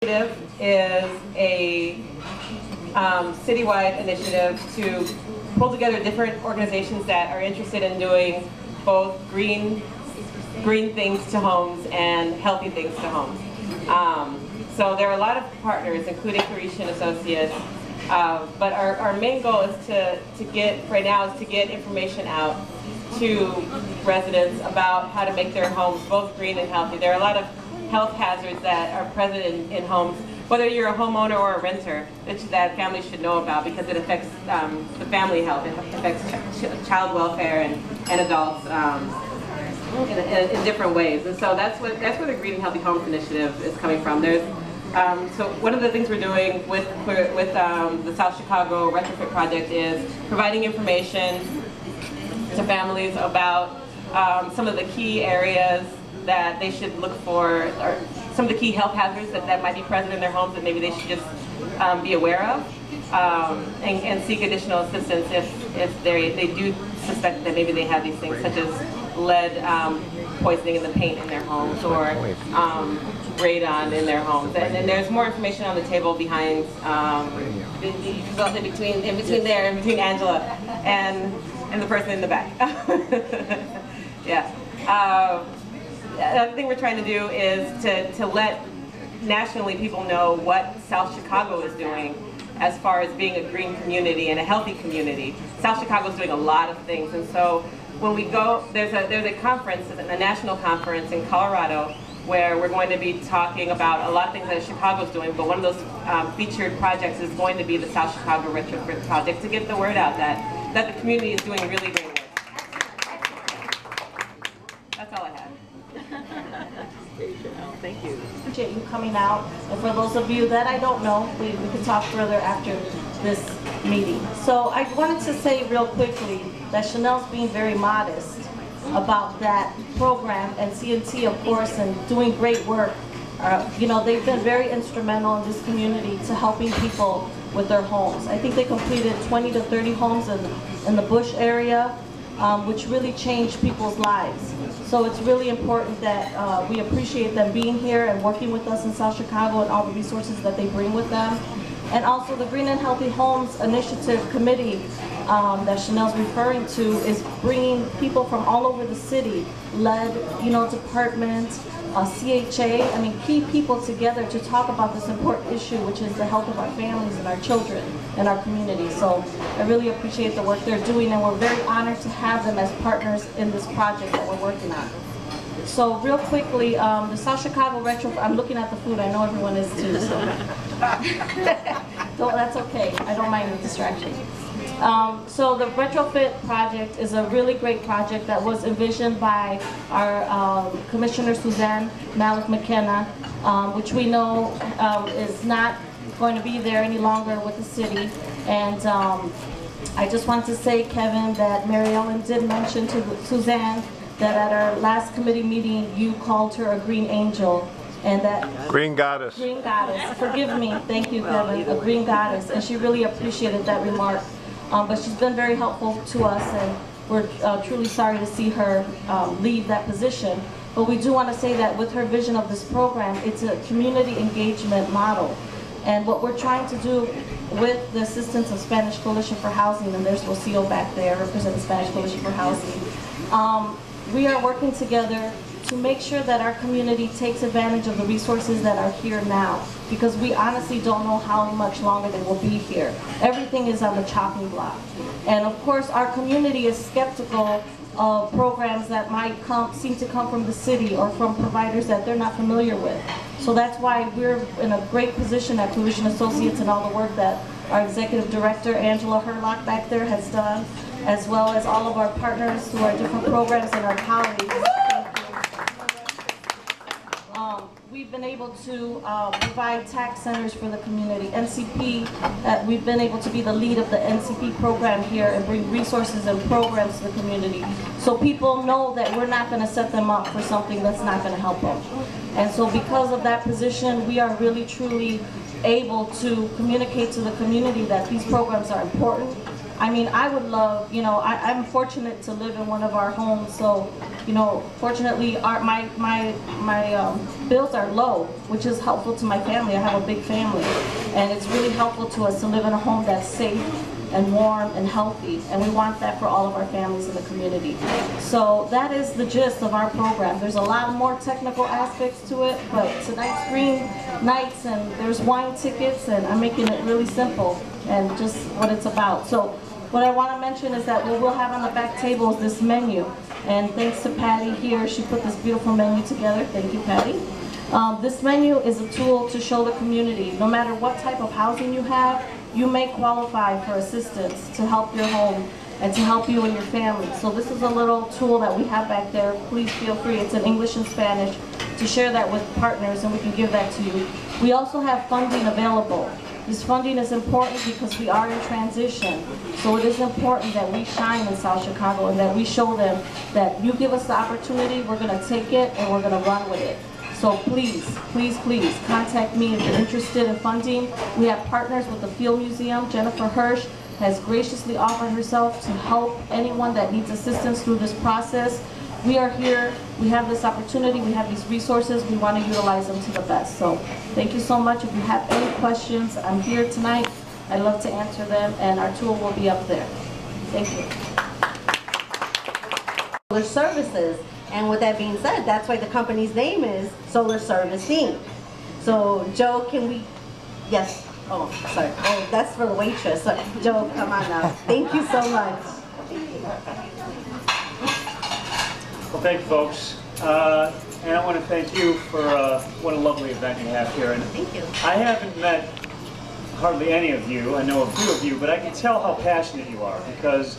is a citywide initiative to pull together different organizations that are interested in doing both green things to homes and healthy things to homes. So there are a lot of partners, including Carisha and Associates, but our main goal is to get, right now, is to get information out to residents about how to make their homes both green and healthy. There are a lot of health hazards that are present in homes, whether you're a homeowner or a renter, that families should know about because it affects the family health. It affects child welfare and adults in different ways. And so that's where the Green and Healthy Homes Initiative is coming from. There's so one of the things we're doing with the South Chicago Retrofit Project is providing information to families about some of the key areas that they should look for, or some of the key health hazards that might be present in their homes that maybe they should just be aware of, and seek additional assistance if they do suspect that maybe they have these things, such as lead poisoning in the paint in their homes, or radon in their homes. And there's more information on the table behind, in between Angela and the person in the back. Yeah. Another thing we're trying to do is to let nationally people know what South Chicago is doing as far as being a green community and a healthy community. South Chicago is doing a lot of things, and so when we go, there's a conference, a national conference in Colorado, where we're going to be talking about a lot of things that Chicago's doing, but one of those featured projects is going to be the South Chicago Retrofit Project, to get the word out that the community is doing really great work. That's all I have. Thank you. Appreciate you coming out. And for those of you that I don't know, we can talk further after this meeting. So I wanted to say real quickly that Chanel's being very modest about that program, and CNT, of course, and doing great work. You know, they've been very instrumental in this community to helping people with their homes. I think they completed 20 to 30 homes in the Bush area, which really changed people's lives. So it's really important that we appreciate them being here and working with us in South Chicago and all the resources that they bring with them. And also the Green and Healthy Homes Initiative Committee that Chanel's referring to is bringing people from all over the city, lead, department, CHA, I mean, key people together to talk about this important issue, which is the health of our families and our children and our community. So I really appreciate the work they're doing, and we're very honored to have them as partners in this project that we're working on. So real quickly, the South Chicago Retrofit, I'm looking at the food, I know everyone is too, so that's okay, I don't mind the distraction. So the Retrofit Project is a really great project that was envisioned by our Commissioner Suzanne Malik McKenna, which we know is not going to be there any longer with the city. And I just want to say, Kevin, that Mary Ellen did mention to Suzanne that at our last committee meeting you called her a green angel, and that green goddess. Green goddess. Forgive me. Thank you, Kevin. A green goddess, and she really appreciated that remark. But she's been very helpful to us, and we're truly sorry to see her leave that position. But we do want to say that with her vision of this program, it's a community engagement model. And what we're trying to do with the assistance of Spanish Coalition for Housing, and there's Rocio back there representing Spanish Coalition for Housing, we are working together to make sure that our community takes advantage of the resources that are here now, because we honestly don't know how much longer they will be here. Everything is on the chopping block. And of course, our community is skeptical of programs that might seem to come from the city or from providers that they're not familiar with. So that's why we're in a great position at Carisha Associates, and all the work that our executive director, Angela Herlock, back there has done, as well as all of our partners who are different programs and our colleagues. We've been able to provide tax centers for the community. NCP, we've been able to be the lead of the NCP program here and bring resources and programs to the community. So people know that we're not going to set them up for something that's not going to help them. And so because of that position, we are really truly able to communicate to the community that these programs are important. I mean, I would love, I'm fortunate to live in one of our homes, so You know, fortunately, my bills are low, which is helpful to my family. I have a big family, and it's really helpful to us to live in a home that's safe and warm and healthy, and we want that for all of our families in the community. So that is the gist of our program. There's a lot more technical aspects to it, but tonight's green nights, and there's wine tickets, and I'm making it really simple and just what it's about. So what I want to mention is that what we'll have on the back table is this menu, and thanks to Patty here, she put this beautiful menu together. Thank you, Patty. This menu is a tool to show the community, no matter what type of housing you have, you may qualify for assistance to help your home and to help you and your family. So this is a little tool that we have back there. Please feel free, it's in English and Spanish, to share that with partners, and we can give that to you. We also have funding available. This funding is important because we are in transition. So it is important that we shine in South Chicago and that we show them that you give us the opportunity, we're going to take it and we're going to run with it. So please, please, please contact me if you're interested in funding. We have partners with the Field Museum. Jennifer Hirsch has graciously offered herself to help anyone that needs assistance through this process. We are here, we have this opportunity, we have these resources, we want to utilize them to the best. So thank you so much. If you have any questions, I'm here tonight. I'd love to answer them, and our tool will be up there. Thank you. Solar services, and with that being said, that's why the company's name is Solar Service Inc. So Joe, can we, yes, oh, sorry, oh, that's for the waitress. So, Joe, come on now. Thank you so much. Well, thank you, folks. And I want to thank you for what a lovely event you have here. And Thank you. I haven't met hardly any of you. I know a few of you, but I can tell how passionate you are, because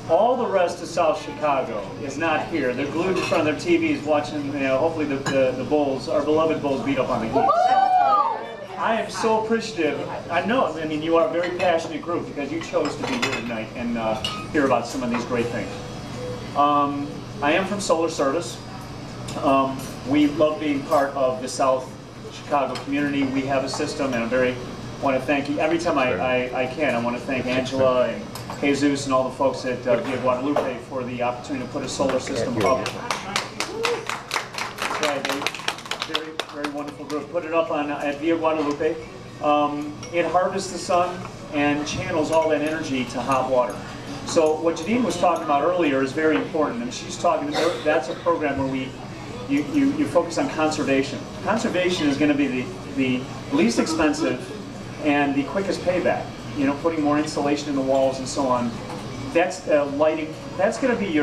all the rest of South Chicago is not here. They're glued in front of their TVs watching, you know, hopefully the Bulls, our beloved Bulls, beat up on the Heat. So I am so appreciative. I know, I mean, you are a very passionate group because you chose to be here tonight and hear about some of these great things. I am from Solar Service. We love being part of the South Chicago community. We have a system, and I want to thank you. Every time I can, I want to thank Angela and Jesus and all the folks at Via Guadalupe for the opportunity to put a solar system up. That's right, very, very wonderful group. Put it up on at Via Guadalupe. It harvests the sun and channels all that energy to hot water. So what Janine was talking about earlier is very important, and she's talking. That's a program where you focus on conservation. Conservation is going to be the least expensive and the quickest payback. You know, putting more insulation in the walls and so on. That's lighting. That's going to be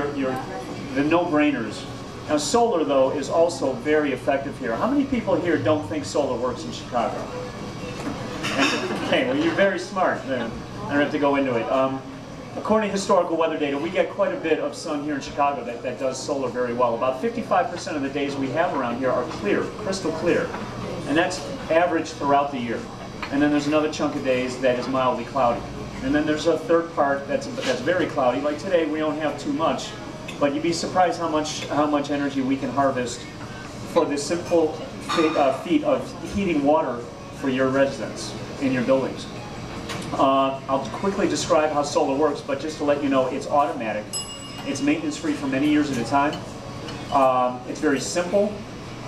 the no-brainers. Now, solar though is also very effective here. How many people here don't think solar works in Chicago? Okay, well, you're very smart. I don't have to go into it. According to historical weather data, we get quite a bit of sun here in Chicago that does solar very well. About 55% of the days we have around here are clear, crystal clear, and that's average throughout the year. And then there's another chunk of days that is mildly cloudy. And then there's a third part that's very cloudy. Like today, we don't have too much, but you'd be surprised how much energy we can harvest for the simple feat of heating water for your residents in your buildings. I'll quickly describe how solar works, but just to let you know, it's automatic. It's maintenance-free for many years at a time. It's very simple.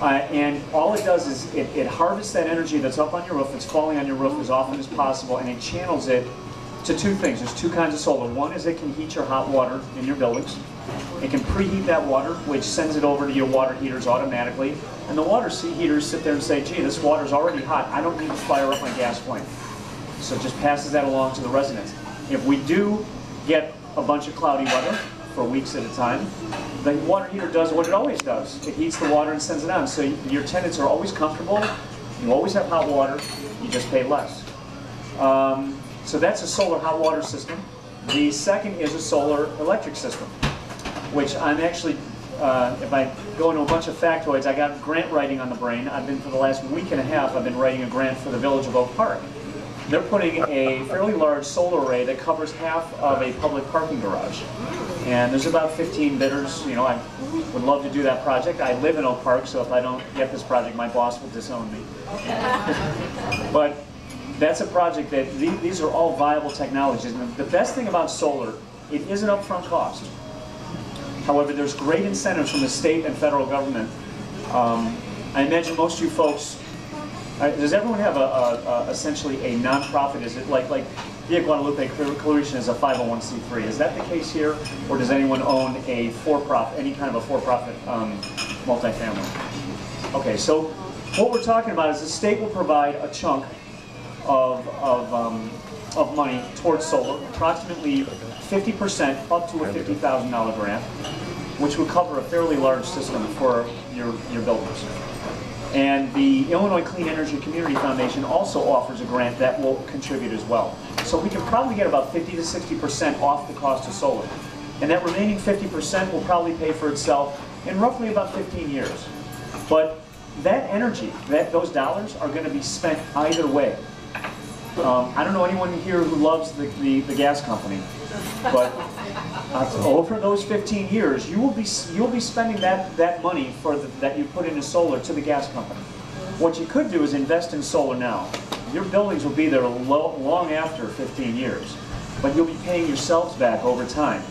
And all it does is it harvests that energy that's up on your roof, that's falling on your roof as often as possible, and it channels it to two things. There's two kinds of solar. One is it can heat your hot water in your buildings. It can preheat that water, which sends it over to your water heaters automatically. And the water heaters sit there and say, gee, this water's already hot. I don't need to fire up my gas flame. So it just passes that along to the residents. If we do get a bunch of cloudy weather for weeks at a time, the water heater does what it always does. It heats the water and sends it on. So your tenants are always comfortable. You always have hot water. You just pay less. So that's a solar hot water system. The second is a solar electric system, which I'm actually, if I go into a bunch of factoids, I got grant writing on the brain. I've been, for the last week and a half, I've been writing a grant for the Village of Oak Park. They're putting a fairly large solar array that covers half of a public parking garage. And there's about 15 bidders. You know, I would love to do that project. I live in Oak Park, so if I don't get this project, my boss will disown me. But that's a project that these are all viable technologies. And the best thing about solar, it is an upfront cost. However, there's great incentives from the state and federal government. I imagine most of you folks, does everyone have essentially a nonprofit? Is it like Via Guadalupe Coalition is a 501c3? Is that the case here, or does anyone own a for-profit, any kind of a for-profit multifamily? Okay, so what we're talking about is the state will provide a chunk of money towards solar, approximately 50% up to a $50,000 grant, which would cover a fairly large system for your buildings. And the Illinois Clean Energy Community Foundation also offers a grant that will contribute as well. So we can probably get about 50 to 60% off the cost of solar. And that remaining 50% will probably pay for itself in roughly about 15 years. But that energy, those dollars are going to be spent either way. I don't know anyone here who loves the gas company, but over those 15 years, you'll be spending that money that you put into solar to the gas company. What you could do is invest in solar now. Your buildings will be there long after 15 years, but you'll be paying yourselves back over time.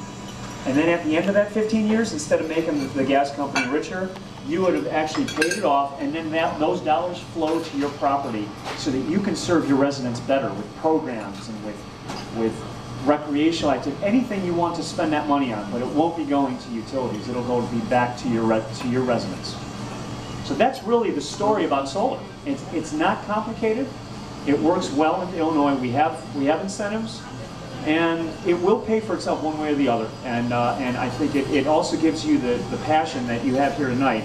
And then at the end of that 15 years, instead of making the gas company richer, you would have actually paid it off, and then those dollars flow to your property so that you can serve your residents better with programs and with recreational activity, anything you want to spend that money on, but it won't be going to utilities. It'll go back to your residents. So that's really the story about solar. It's not complicated. It works well in Illinois. We have incentives, and it will pay for itself one way or the other. And I think it also gives you the passion that you have here tonight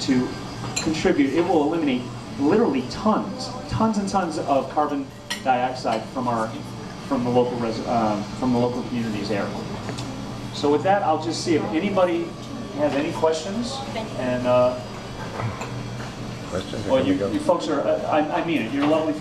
to contribute. It will eliminate literally tons and tons of carbon dioxide from the local community's air. So with that, I'll just see if anybody has any questions. And Questions? well, you folks are, I mean it. You're lovely.